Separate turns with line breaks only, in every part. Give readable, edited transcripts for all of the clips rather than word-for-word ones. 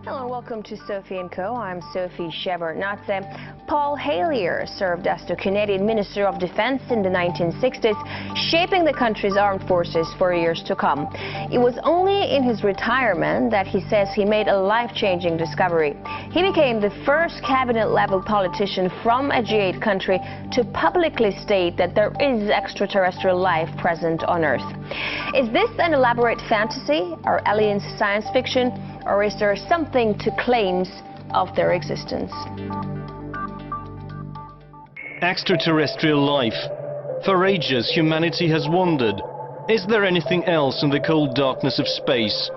Hello and welcome to Sophie & Co. I'm Sophie Shepard-Natze. Paul Hellyer served as the Canadian Minister of Defense in the 1960s, shaping the country's armed forces for years to come. It was only in his retirement that he says he made a life-changing discovery. He became the first cabinet-level politician from a G8 country to publicly state that there is extraterrestrial life present on Earth. Is this an elaborate fantasy? Are aliens science fiction? Or is there something to claims of their existence?
Extraterrestrial life. For ages, humanity has wondered, is there anything else in the cold darkness of space?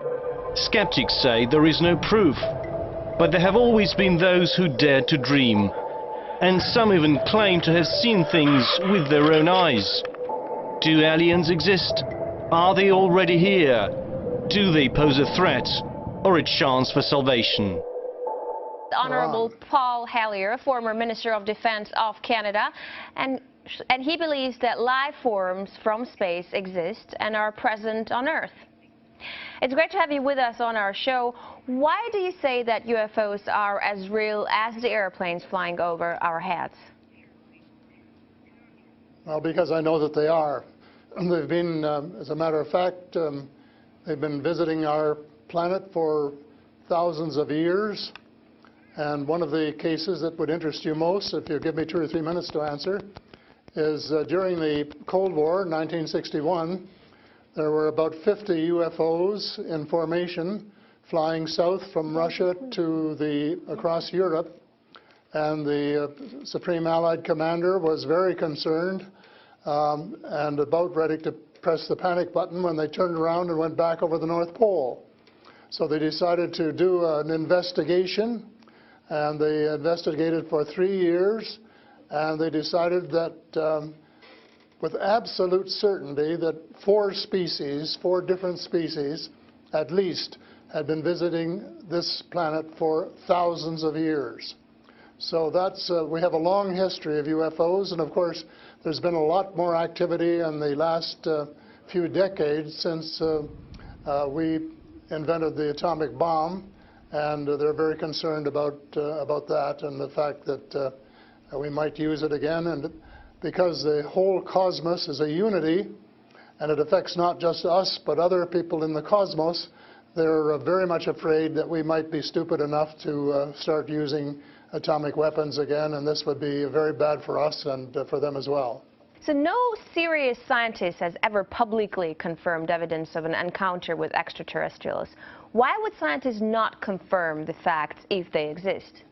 Skeptics say there is no proof, but there have always been those who dared to dream. And some even claim to have seen things with their own eyes. Do aliens exist? Are they already here? Do they pose a threat? Or a chance for salvation?
Honorable Paul Hellyer, former Minister of Defense of Canada, and he believes that life forms from space exist and are present on Earth. It's great to have you with us on our show. Why do you say that UFOs are as real as the airplanes flying over our heads?
Well, because I know that they are. They've been, as a matter of fact, they've been visiting our planet for thousands of years, and one of the cases that would interest you most, if you give me 2 or 3 minutes to answer, is during the Cold War, 1961, there were about 50 UFOs in formation flying south from Russia to across Europe, and the Supreme Allied Commander was very concerned and about ready to press the panic button when they turned around and went back over the North Pole. So they decided to do an investigation, and they investigated for 3 years, and they decided that with absolute certainty that 4 different species at least, had been visiting this planet for thousands of years. So that's, we have a long history of UFOs, and of course there's been a lot more activity in the last few decades since we invented the atomic bomb, and they're very concerned about that and the fact that we might use it again. And because the whole cosmos is a unity, and it affects not just us but other people in the cosmos, they're very much afraid that we might be stupid enough to start using atomic weapons again, and this would be very bad for us and for them as well.
So no serious scientist has ever publicly confirmed evidence of an encounter with extraterrestrials. Why would scientists not confirm the facts if they exist?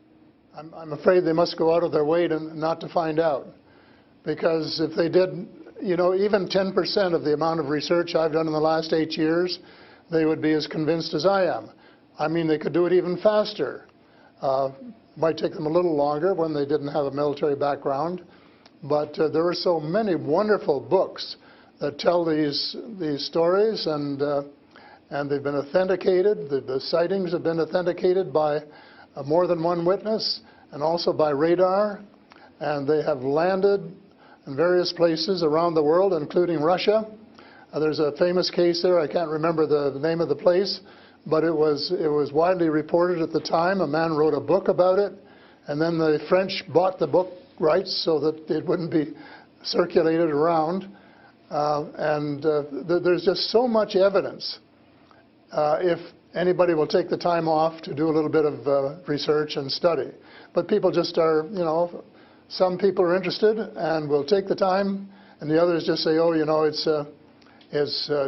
I'm afraid they must go out of their way not to find out. Because if they did, you know, even 10% of the amount of research I've done in the last 8 years, they would be as convinced as I am. I mean, they could do it even faster. Might take them a little longer when they didn't have a military background. But there are so many wonderful books that tell these stories, and they've been authenticated. The sightings have been authenticated by more than one witness, and also by radar. And they have landed in various places around the world, including Russia. There's a famous case there. I can't remember the name of the place, but it was widely reported at the time. A man wrote a book about it, and then the French bought the book rights so that it wouldn't be circulated around. There's just so much evidence. If anybody will take the time off to do a little bit of research and study. But people just are, you know, some people are interested and will take the time, and the others just say, oh, you know, it's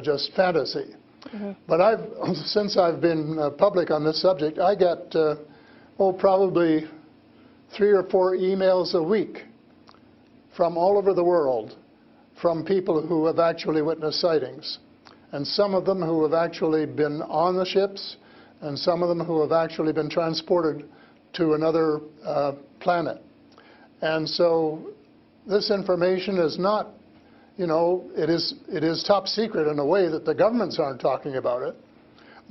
just fantasy. Mm-hmm. But since I've been public on this subject, I get, probably 3 or 4 emails a week from all over the world from people who have actually witnessed sightings. And some of them who have actually been on the ships, and some of them who have actually been transported to another planet. And so this information is not, you know, it is top secret in a way that the governments aren't talking about it.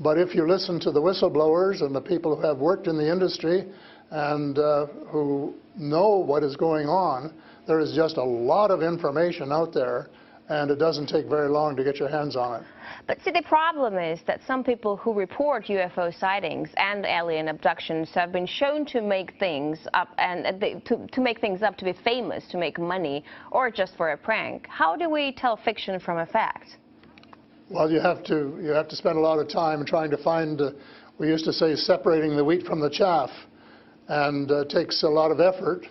But if you listen to the whistleblowers and the people who have worked in the industry and who know what is going on, there is just a lot of information out there and it doesn't take very long to get your hands on it.
But see, the problem is that some people who report UFO sightings and alien abductions have been shown to make things up to make things up to be famous, to make money, or just for a prank. How do we tell fiction from a fact?
Well, you have to spend a lot of time trying to find. We used to say separating the wheat from the chaff, and it takes a lot of effort.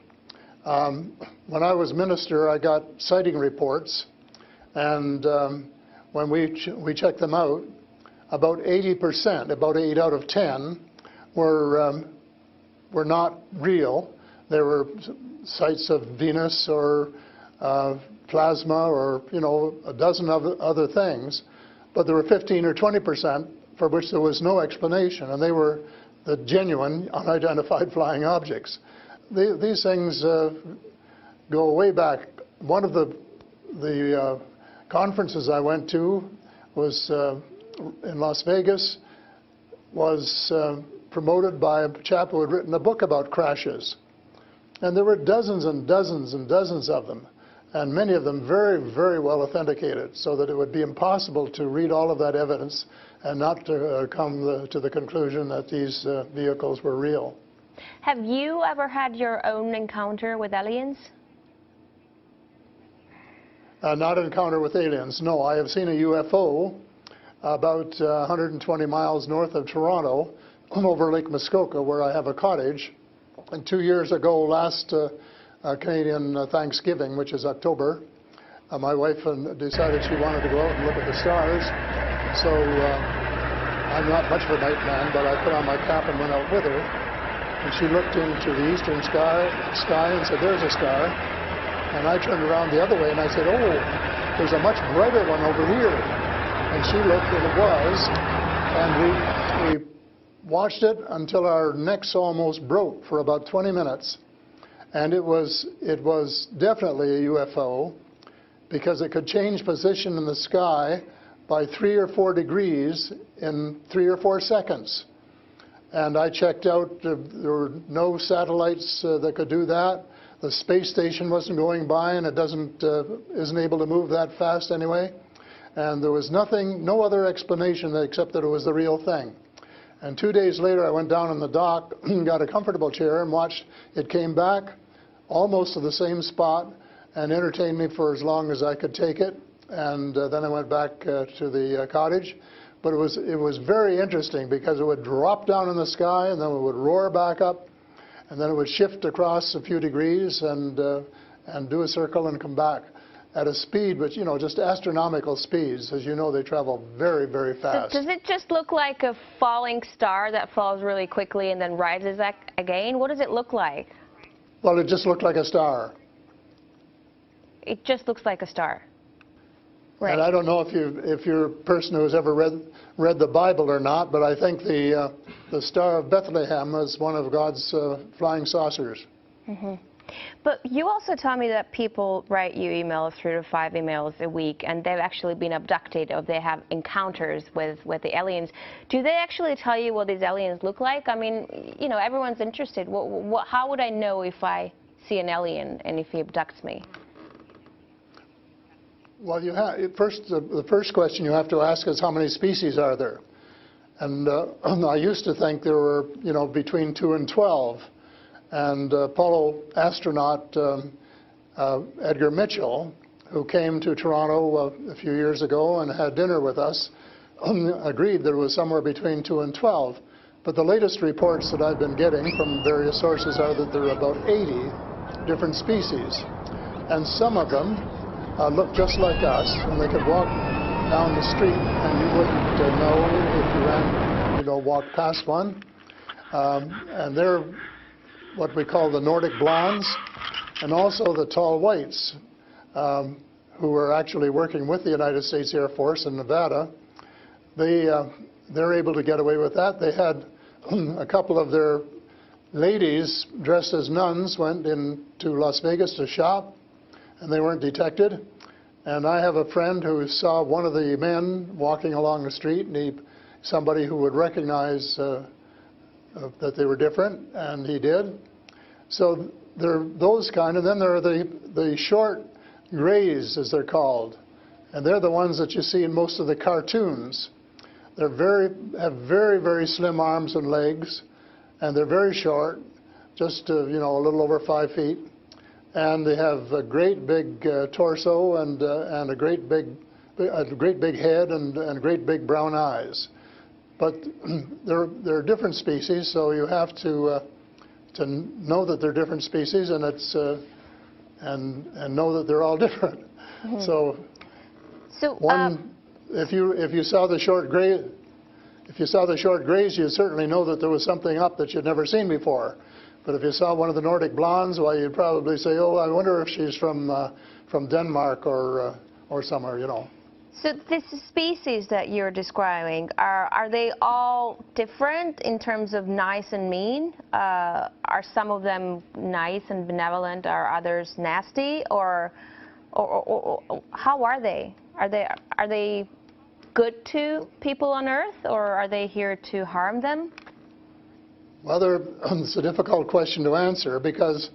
When I was minister, I got sighting reports, and when we checked them out, about 80%, about 8 out of 10, were not real. They were sights of Venus or plasma or, you know, a dozen other things. But there were 15 or 20% for which there was no explanation, and they were the genuine unidentified flying objects. These things go way back. One of the conferences I went to was in Las Vegas, was promoted by a chap who had written a book about crashes. And there were dozens and dozens and dozens of them, and many of them very, very well authenticated, so that it would be impossible to read all of that evidence and not to come to the conclusion that these vehicles were real.
Have you ever had your own encounter with aliens?
Not an encounter with aliens, no. I have seen a UFO about 120 miles north of Toronto over Lake Muskoka, where I have a cottage. And 2 years ago, last Canadian Thanksgiving, which is October, my wife decided she wanted to go out and look at the stars. So I'm not much of a night man, but I put on my cap and went out with her. And she looked into the eastern sky and said, "There's a star." And I turned around the other way and I said, "Oh, there's a much brighter one over here." And she looked and it was. And we watched it until our necks almost broke for about 20 minutes. And it was definitely a UFO, because it could change position in the sky by 3 or 4 degrees in 3 or 4 seconds. And I checked out, there were no satellites that could do that. The space station wasn't going by, and it isn't able to move that fast anyway. And there was nothing, no other explanation except that it was the real thing. And 2 days later, I went down on the dock, got a comfortable chair, and watched it came back almost to the same spot and entertained me for as long as I could take it. And then I went back to the cottage. But it was very interesting, because it would drop down in the sky and then it would roar back up, and then it would shift across a few degrees and do a circle and come back at a speed, but you know, just astronomical speeds. As you know, they travel very, very fast. So
does it just look like a falling star that falls really quickly and then rises again? What does it look like?
Well, it just looked like a star.
It just looks like a star. Right.
And I don't know if you're a person who's ever read the Bible or not, but I think the Star of Bethlehem is one of God's flying saucers.
Mm-hmm. But you also tell me that people write you emails, 3 to 5 emails a week, and they've actually been abducted, or they have encounters with the aliens. Do they actually tell you what these aliens look like? I mean, you know, everyone's interested. How would I know if I see an alien and if he abducts me?
Well, the first question you have to ask is, how many species are there? And I used to think there were, you know, between 2 and 12. And Apollo astronaut Edgar Mitchell, who came to Toronto a few years ago and had dinner with us, agreed there was somewhere between 2 and 12. But the latest reports that I've been getting from various sources are that there are about 80 different species. And some of them look just like us, and they could walk down the street and you wouldn't know if you walked past one. And they're what we call the Nordic blondes, and also the tall whites, who were actually working with the United States Air Force in Nevada. They're able to get away with that. They had a couple of their ladies dressed as nuns went into Las Vegas to shop, and they weren't detected. And I have a friend who saw one of the men walking along the street, and somebody who would recognize that they were different, and he did. So there are those kind, and then there are the short grays, as they're called. And they're the ones that you see in most of the cartoons. They're have very, very slim arms and legs, and they're very short, just a little over 5 feet. And they have a great big torso and a great big head and great big brown eyes. But they're different species, so you have to know that they're different species, and and know that they're all different. Mm-hmm. So if you saw the short gray, you'd certainly know that there was something up that you'd never seen before. But if you saw one of the Nordic blondes, well, you'd probably say, "Oh, I wonder if she's from Denmark or somewhere,"
So this species that you're describing, are they all different in terms of nice and mean? Are some of them nice and benevolent? Are others nasty? Or how are they? Are they good to people on Earth, or are they here to harm them?
Well, it's a difficult question to answer because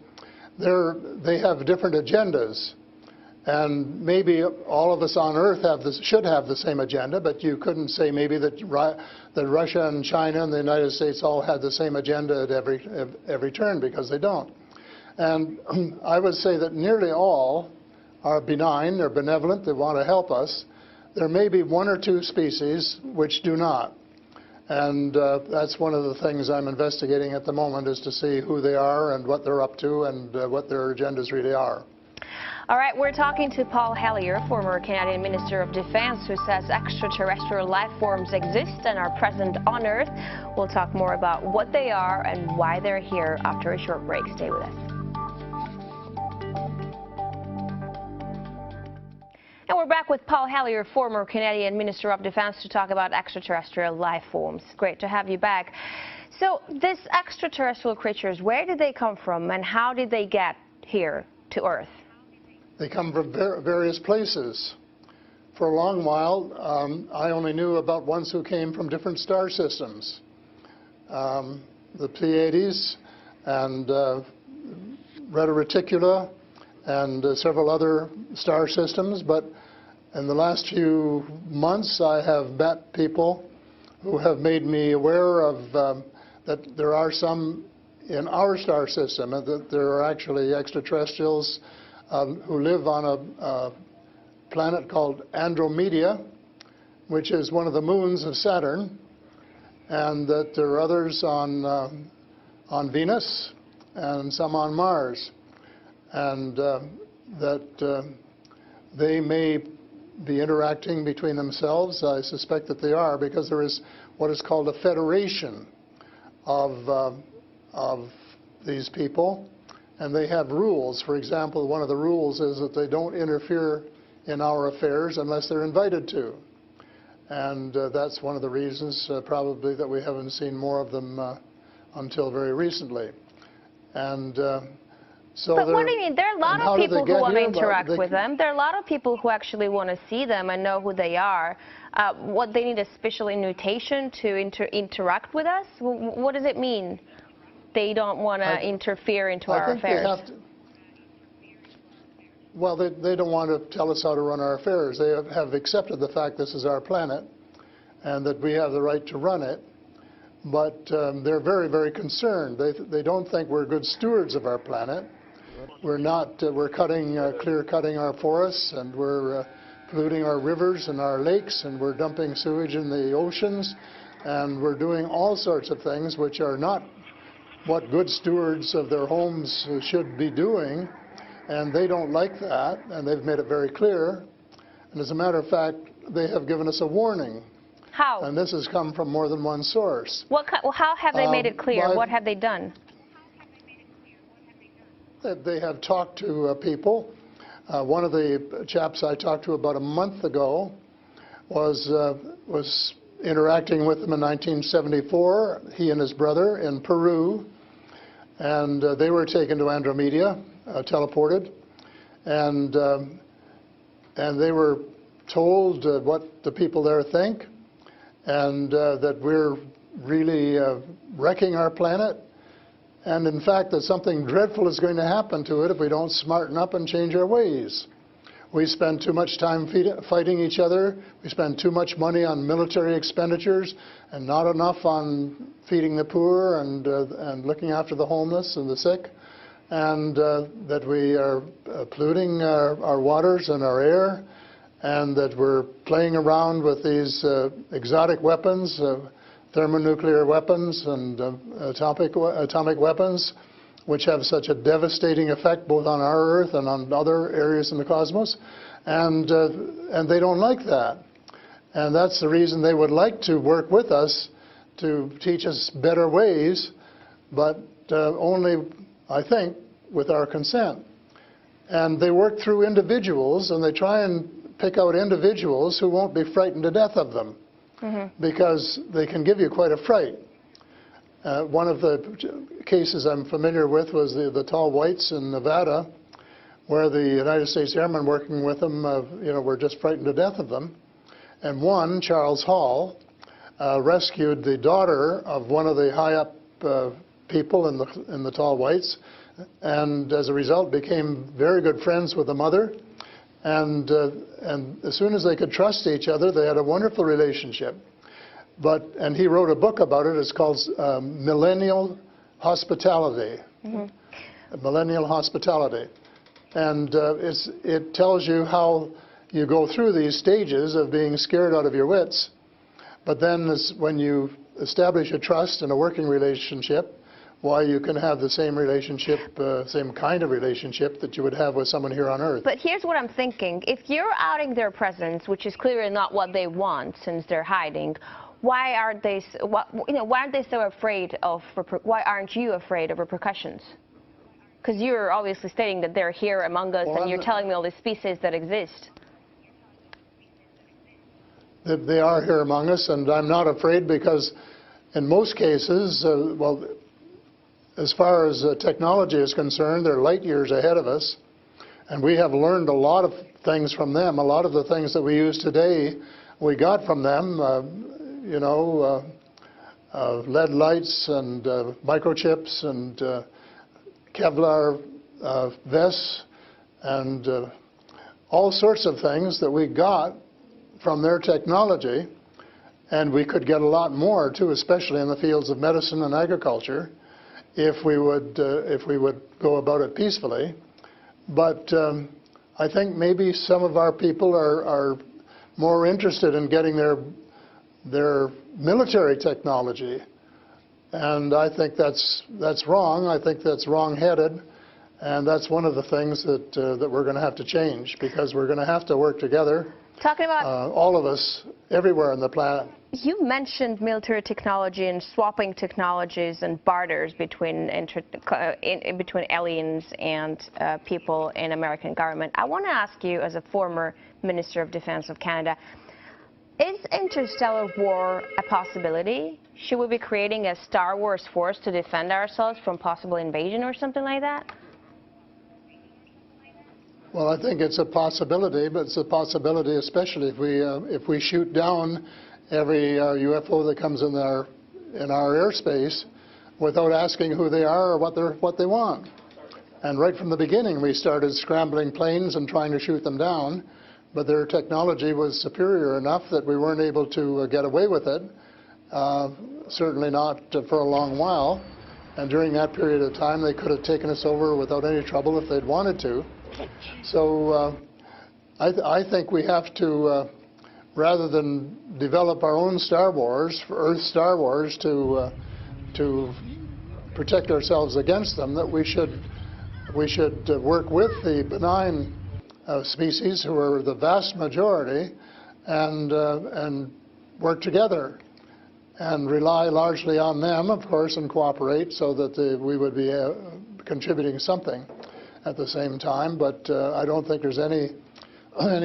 they have different agendas. And maybe all of us on Earth should have the same agenda, but you couldn't say maybe that Russia and China and the United States all had the same agenda at every turn, because they don't. And I would say that nearly all are benign, they're benevolent, they want to help us. There may be one or two species which do not. And that's one of the things I'm investigating at the moment, is to see who they are and what they're up to and what their agendas really are.
All right, we're talking to Paul Hellyer, former Canadian Minister of Defense, who says extraterrestrial life forms exist and are present on Earth. We'll talk more about what they are and why they're here after a short break. Stay with us. And we're back with Paul Hellyer, former Canadian Minister of Defense, to talk about extraterrestrial life forms. Great to have you back. So these extraterrestrial creatures, where did they come from and how did they get here to Earth?
They come from various places. For a long while, I only knew about ones who came from different star systems. The Pleiades and Reta Reticula and several other star systems. But in the last few months, I have met people who have made me aware of that there are some in our star system, and that there are actually extraterrestrials who live on a planet called Andromeda, which is one of the moons of Saturn, and that there are others on Venus and some on Mars, and that they may be interacting between themselves. I suspect that they are, because there is what is called a federation of these people. And they have rules. For example, one of the rules is that they don't interfere in our affairs unless they're invited to. And that's one of the reasons probably that we haven't seen more of them until very recently. And so
but what do you mean? There are a lot of people who want to interact with them. There are a lot of people who actually want to see them and know who they are. What, they need a special invitation to interact with us? What does it mean? They don't want to interfere into our affairs.
Well, they don't want to tell us how to run our affairs. They have accepted the fact this is our planet and that we have the right to run it. But they're very, very concerned. They don't think we're good stewards of our planet. We're not. We're clear-cutting our forests, and we're polluting our rivers and our lakes, and we're dumping sewage in the oceans, and we're doing all sorts of things which are not what good stewards of their homes should be doing, and they don't like that, and they've made it very clear. And as a matter of fact, they have given us a warning.
How?
And this has come from more than one source.
How have they made it clear? What have they done?
They have talked to people. One of the chaps I talked to about a month ago was interacting with them in 1974, he and his brother, in Peru. And they were taken to Andromeda, teleported, and they were told what the people there think, and that we're really wrecking our planet, and in fact that something dreadful is going to happen to it if we don't smarten up and change our ways. We spend too much time fighting each other. We spend too much money on military expenditures and not enough on feeding the poor and looking after the homeless and the sick. And that we are polluting our waters and our air, and that we're playing around with these exotic weapons, thermonuclear weapons and atomic weapons, which have such a devastating effect both on our Earth and on other areas in the cosmos, and they don't like that. And that's the reason they would like to work with us to teach us better ways, but only, I think, with our consent. And they work through individuals, and they try and pick out individuals who won't be frightened to death of them, because they can give you quite a fright. One of the cases I'm familiar with was the tall whites in Nevada, where the United States airmen working with them, were just frightened to death of them. And one, Charles Hall, rescued the daughter of one of the high-up people in the tall whites, and as a result became very good friends with the mother. And as soon as they could trust each other, they had a wonderful relationship. And he wrote a book about it. It's called Millennial Hospitality. Millennial Hospitality. And it tells you how you go through these stages of being scared out of your wits. But then when you establish a trust and a working relationship, why you can have the same relationship, same kind of relationship that you would have with someone here on Earth.
But here's what I'm thinking. If you're outing their presence, which is clearly not what they want since they're hiding, why aren't they so afraid of, why aren't you afraid of repercussions? Because you're obviously stating that they're here among us, and you're telling me all these species that exist.
They are here among us, and I'm not afraid because in most cases, as far as technology is concerned, they're light years ahead of us, and we have learned a lot of things from them. A lot of the things that we use today, we got from them. LED lights and microchips and Kevlar vests and all sorts of things that we got from their technology, and we could get a lot more too, especially in the fields of medicine and agriculture, if we would go about it peacefully. But I think maybe some of our people are more interested in getting their military technology, and I think that's wrong. I think that's wrong-headed, and that's one of the things that we're going to have to change, because we're going to have to work together.
Talking about
all of us, everywhere on the planet.
You mentioned military technology and swapping technologies and barters between aliens and people in American government. I want to ask you, as a former Minister of Defense of Canada, is interstellar war a possibility? Should we be creating a Star Wars force to defend ourselves from possible invasion or something like that?
Well, I think it's a possibility, but it's a possibility especially if we shoot down every UFO that comes in our airspace without asking who they are or what they want. And right from the beginning, we started scrambling planes and trying to shoot them down, but their technology was superior enough that we weren't able to get away with it. Certainly not for a long while. And during that period of time, they could have taken us over without any trouble if they'd wanted to. So I think we have to, rather than develop our own Star Wars, Earth Star Wars, to protect ourselves against them, that we should work with the benign species, who are the vast majority, and work together and rely largely on them, of course, and cooperate so that we would be contributing something at the same time. But I don't think there's any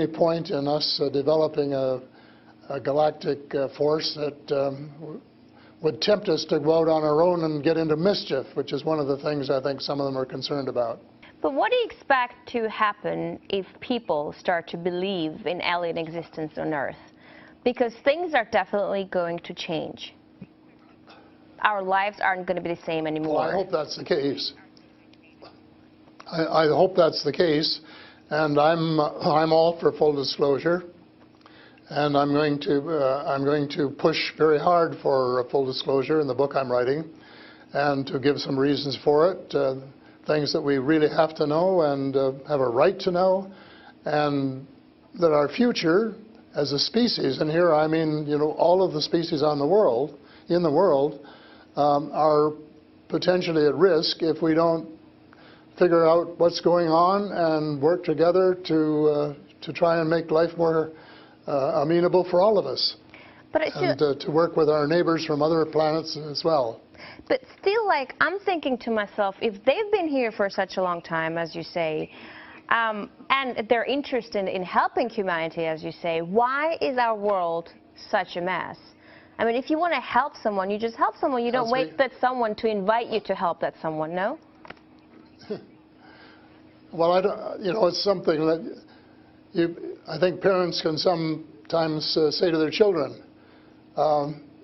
point in us developing a galactic force that would tempt us to go out on our own and get into mischief, which is one of the things I think some of them are concerned about.
But what do you expect to happen if people start to believe in alien existence on Earth? Because things are definitely going to change. Our lives aren't going to be the same anymore.
Well, I hope that's the case. I hope that's the case, And I'm all for full disclosure, and I'm going to push very hard for full disclosure in the book I'm writing, and to give some reasons for it, things that we really have to know and have a right to know, and that our future as a species, and here I mean, you know, all of the species in the world, are potentially at risk if we don't figure out what's going on and work together to try and make life more amenable for all of us, and to work with our neighbors from other planets as well.
But still, like, I'm thinking to myself, if they've been here for such a long time, as you say, and they're interested in helping humanity, as you say, why is our world such a mess? I mean, if you want to help someone, you just help someone. You don't wait for someone to invite you to help that someone, no?
Well, I don't, you know, it's something that I think parents can sometimes say to their children,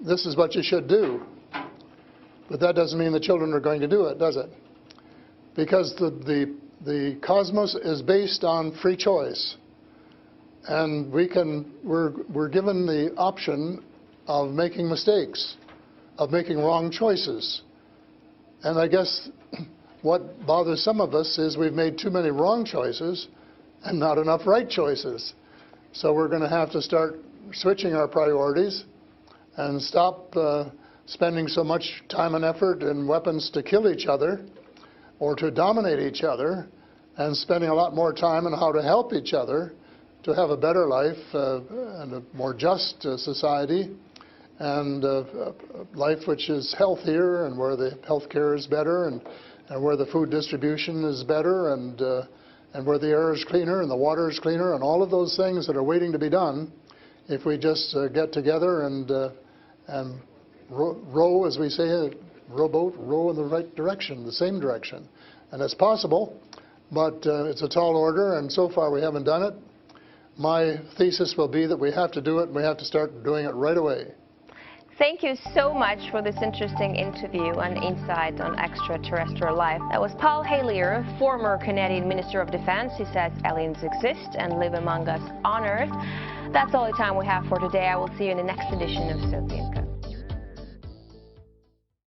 this is what you should do. But that doesn't mean the children are going to do it, does it? Because the cosmos is based on free choice. And we're given the option of making mistakes, of making wrong choices. And I guess what bothers some of us is we've made too many wrong choices and not enough right choices. So we're going to have to start switching our priorities and stop spending so much time and effort and weapons to kill each other or to dominate each other, and spending a lot more time on how to help each other to have a better life and a more just society, and a life which is healthier, and where the health care is better, and where the food distribution is better, and where the air is cleaner and the water is cleaner, and all of those things that are waiting to be done if we just get together and row, as we say, rowboat, row in the right direction, the same direction. And it's possible, but it's a tall order, and so far we haven't done it. My thesis will be that we have to do it, and we have to start doing it right away.
Thank you so much for this interesting interview and insight on extraterrestrial life. That was Paul Hellyer, former Canadian Minister of Defense, who says aliens exist and live among us on Earth. That's all the time we have for today. I will see you in the next edition of SOFI.